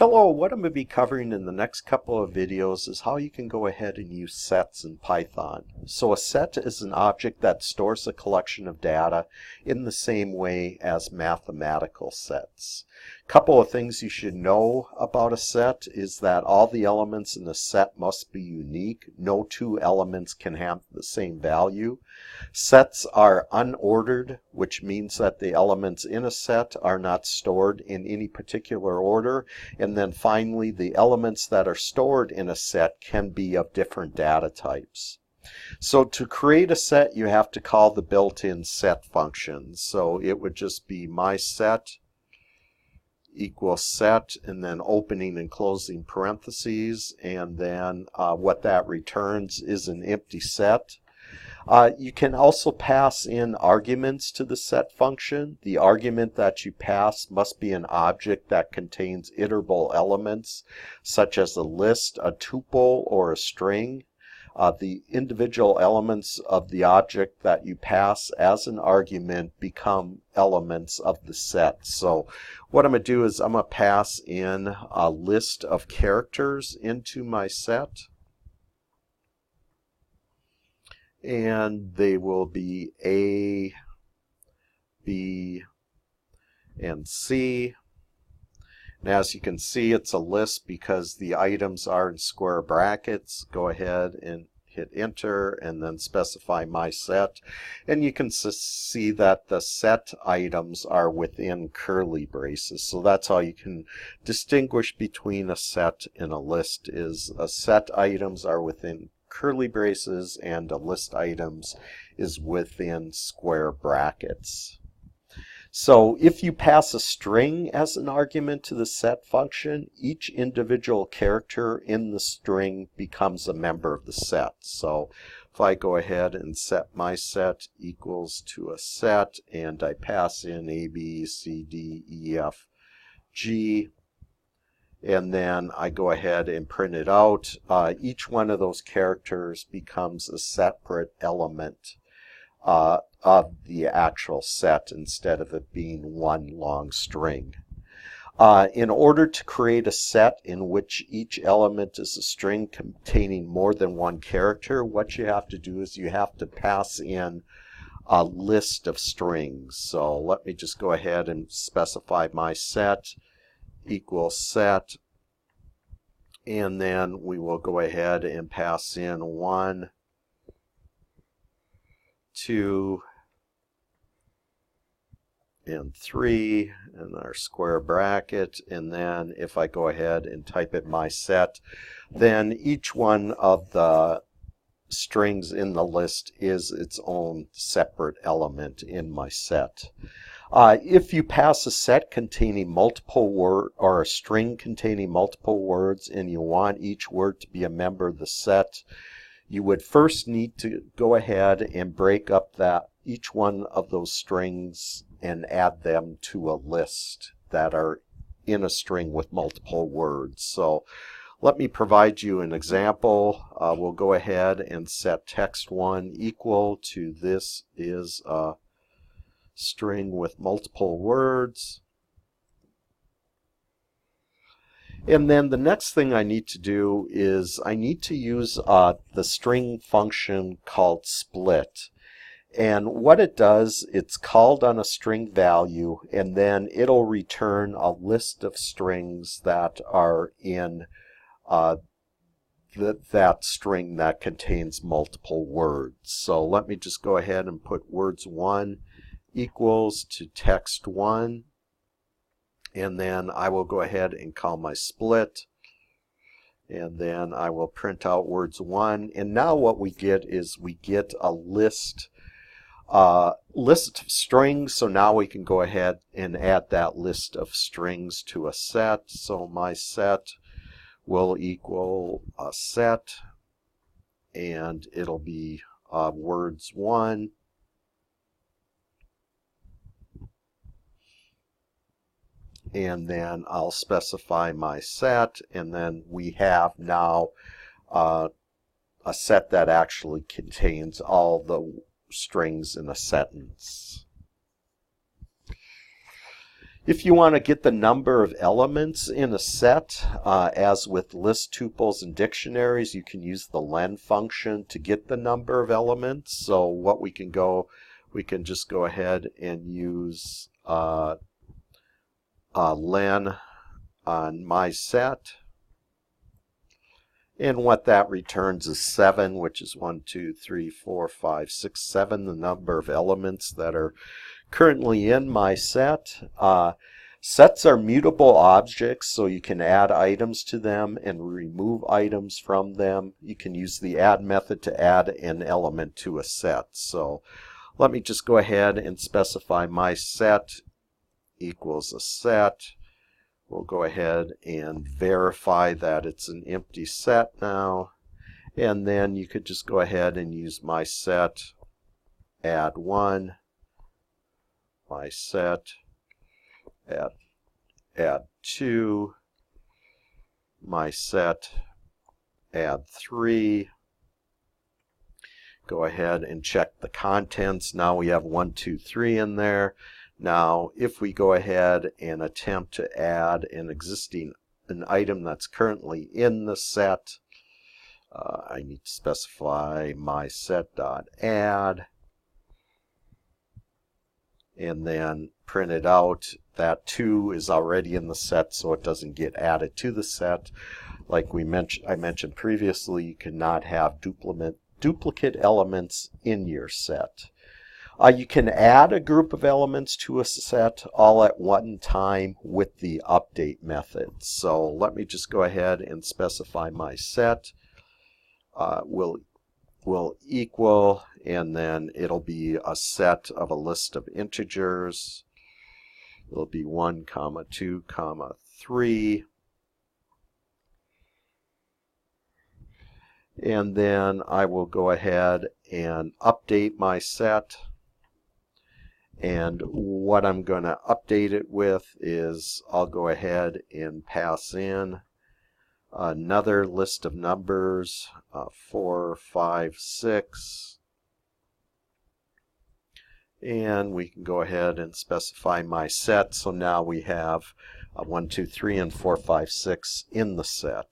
Hello, what I'm going to be covering in the next couple of videos is how you can go ahead and use sets in Python. So a set is an object that stores a collection of data in the same way as mathematical sets. A couple of things you should know about a set is that all the elements in the set must be unique. No two elements can have the same value. Sets are unordered, which means that the elements in a set are not stored in any particular order. And then finally, the elements that are stored in a set can be of different data types. So to create a set, you have to call the built-in set function. So it would just be mySet equals set, and then opening and closing parentheses, and then what that returns is an empty set. You can also pass in arguments to the set function. The argument that you pass must be an object that contains iterable elements, such as a list, a tuple, or a string. The individual elements of the object that you pass as an argument become elements of the set. So what I'm going to do is I'm going to pass in a list of characters into my set. And they will be A, B, and C. And as you can see, it's a list because the items are in square brackets. Go ahead and hit enter and then specify my set. And you can see that the set items are within curly braces. So that's how you can distinguish between a set and a list, is a set items are within curly braces and a list items is within square brackets. So if you pass a string as an argument to the set function, each individual character in the string becomes a member of the set. So if I go ahead and set my set equals to a set and I pass in A, B, C, D, E, F, G, and then I go ahead and print it out, each one of those characters becomes a separate element of the actual set instead of it being one long string. In order to create a set in which each element is a string containing more than one character, what you have to do is you have to pass in a list of strings. So let me just go ahead and specify my set equals set, and then we will go ahead and pass in 1, 2, and 3 in our square bracket. And then if I go ahead and type in my set, then each one of the strings in the list is its own separate element in my set. If you pass a set containing multiple words or a string containing multiple words and you want each word to be a member of the set, you would first need to go ahead and break up each one of those strings and add them to a list that are in a string with multiple words. So let me provide you an example. We'll go ahead and set text1 equal to this is a string with multiple words. And then the next thing I need to do is I need to use the string function called split. And what it does, it's called on a string value, and then it'll return a list of strings that are in that string that contains multiple words. So let me just go ahead and put words1 equals to text1, and then I will go ahead and call my split, and then I will print out words1, and now what we get is we get a list of strings. So now we can go ahead and add that list of strings to a set. So my set will equal a set, and it'll be words1, and then I'll specify my set, and then we have now a set that actually contains all the strings in a sentence. If you want to get the number of elements in a set, as with list tuples and dictionaries, you can use the len function to get the number of elements. So what we can just go ahead and use len on my set. And what that returns is 7, which is 1, 2, 3, 4, 5, 6, 7, the number of elements that are currently in my set. Sets are mutable objects, so you can add items to them and remove items from them. You can use the add method to add an element to a set. So let me just go ahead and specify my set equals a set. We'll go ahead and verify that it's an empty set now. And then you could just go ahead and use my set add 1, my set add 2, my set add 3. Go ahead and check the contents. Now we have 1, 2, 3 in there. Now, if we go ahead and attempt to add an item that's currently in the set, I need to specify my set.add, and then print it out. That 2 is already in the set, so it doesn't get added to the set. Like I mentioned previously, you cannot have duplicate elements in your set. You can add a group of elements to a set all at one time with the update method. So let me just go ahead and specify my set will equal, and then it'll be a set of a list of integers. It'll be 1, 2, 3. And then I will go ahead and update my set. And what I'm going to update it with is I'll go ahead and pass in another list of numbers, 4, 5, 6. And we can go ahead and specify my set. So now we have 1, 2, 3, and 4, 5, 6 in the set.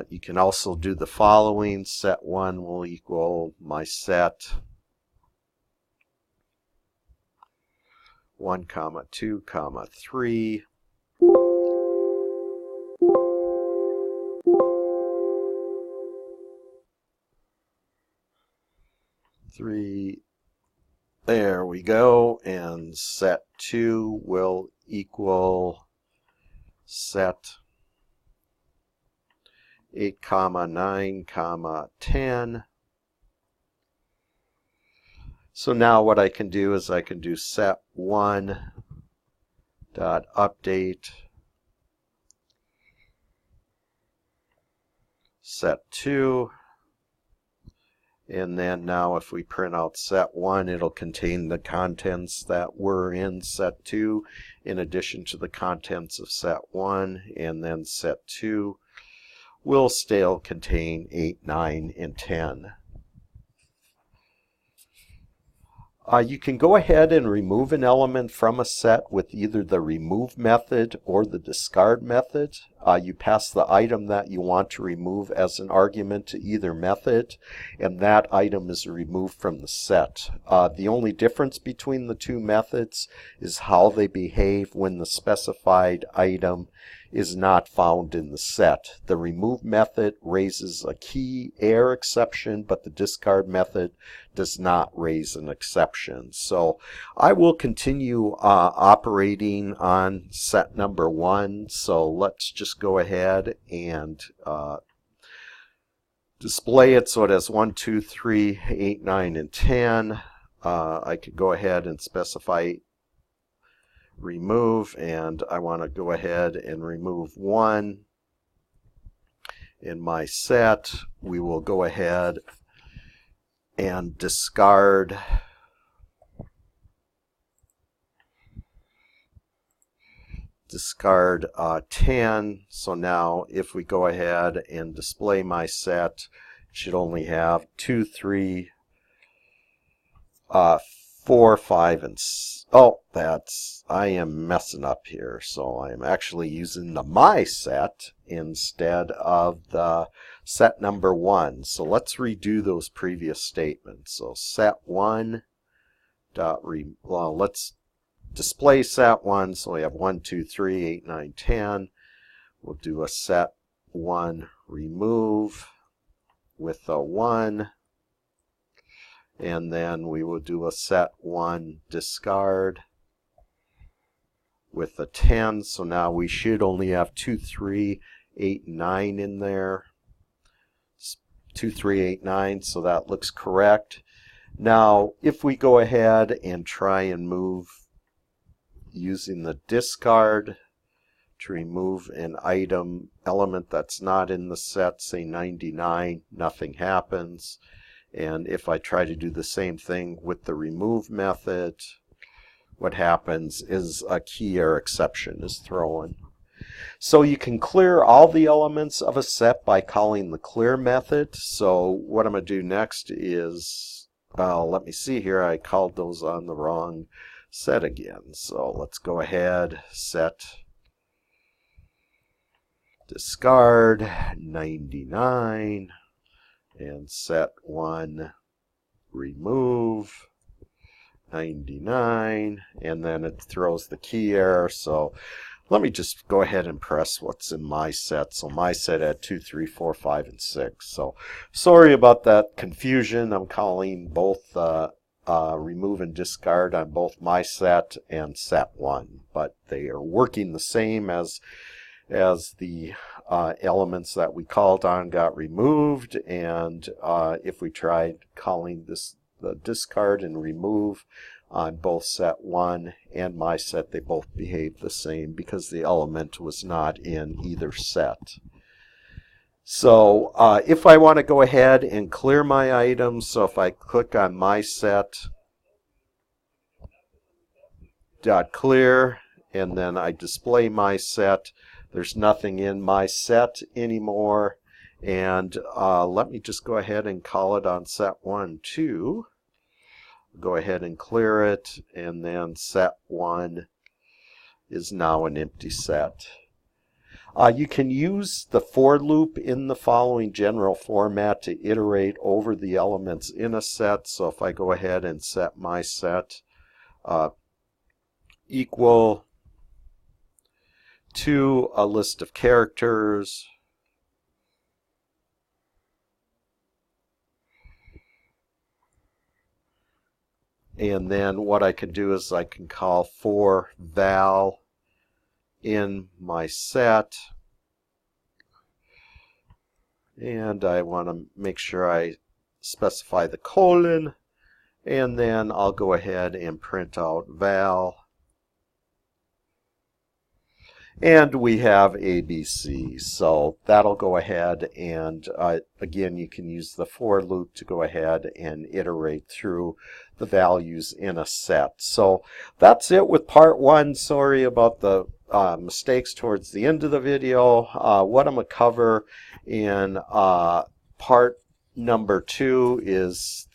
You can also do the following. Set1 will equal my set 1, 2, 3. There we go. And set2 will equal set 8, 9, 10. So now what I can do is I can do set1 dot update set2, and then now if we print out set1, it'll contain the contents that were in set2 in addition to the contents of set1, and then set2 will still contain 8, 9, and 10. You can go ahead and remove an element from a set with either the remove method or the discard method. You pass the item that you want to remove as an argument to either method, and that item is removed from the set. The only difference between the two methods is how they behave when the specified item is not found in the set. The remove method raises a key error exception, but the discard method does not raise an exception. So I will continue operating on set number 1. So let's just go ahead and display it so it has 1, 2, 3, 8, 9, and 10. I could go ahead and specify remove, and I want to go ahead and remove 1. In my set, we will go ahead and discard discard 10. So now if we go ahead and display my set, it should only have 2, 3, 4, 5, and oh, I am messing up here. So I'm actually using the my set instead of the set number 1. So let's redo those previous statements. So set1 dot well, let's display set1. So we have 1, 2, 3, 8, 9, 10. We'll do a set1 remove with a 1. And then we will do a set1 discard with a 10. So now we should only have 2, 3, 8, 9 in there. 2, 3, 8, 9. So that looks correct. Now, if we go ahead and try and move using the discard to remove an item element that's not in the set, say 99, nothing happens. And if I try to do the same thing with the remove method, what happens is a key error exception is thrown. So you can clear all the elements of a set by calling the clear method. So what I'm going to do next is, let me see here, I called those on the wrong set again. So let's go ahead, set discard 99. And set1 remove 99, and then it throws the key error. So let me just go ahead and press what's in my set. So my set had 2, 3, 4, 5, and 6. So sorry about that confusion. I'm calling both remove and discard on both my set and set1, but they are working the same as the elements that we called on got removed, and if we tried calling the discard and remove on both set1 and my set, they both behaved the same because the element was not in either set. So if I want to go ahead and clear my items, so if I click on my set dot clear and then I display my set, there's nothing in my set anymore. And let me just go ahead and call it on set1 too. Go ahead and clear it, and then set1 is now an empty set. You can use the for loop in the following general format to iterate over the elements in a set. So if I go ahead and set my set equal to a list of characters, and then what I can do is I can call for val in my set, and I want to make sure I specify the colon, and then I'll go ahead and print out val. And we have ABC, so that'll go ahead and again you can use the for loop to go ahead and iterate through the values in a set. So that's it with part 1. Sorry about the mistakes towards the end of the video. What I'm going to cover in part number 2 is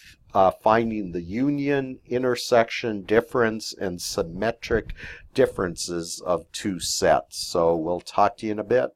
finding the union, intersection, difference, and symmetric differences of two sets. So we'll talk to you in a bit.